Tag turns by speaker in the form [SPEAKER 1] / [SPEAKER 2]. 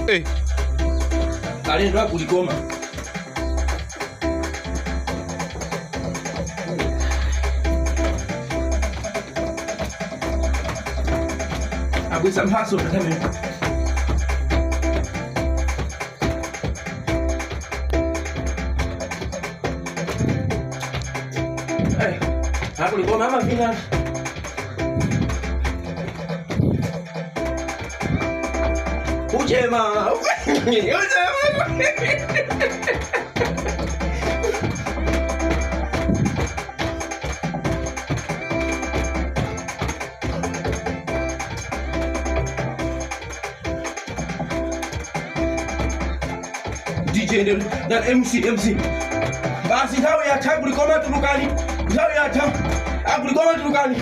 [SPEAKER 1] Eh.
[SPEAKER 2] Alienda kulikoma. Abisa mhaso tatame. Eh. Hakulikoma ama vina. Ujema. DJ dan MC. Basi tahu ya cha kulikoma tulukani. Tahu ya cha kulikoma tulukani.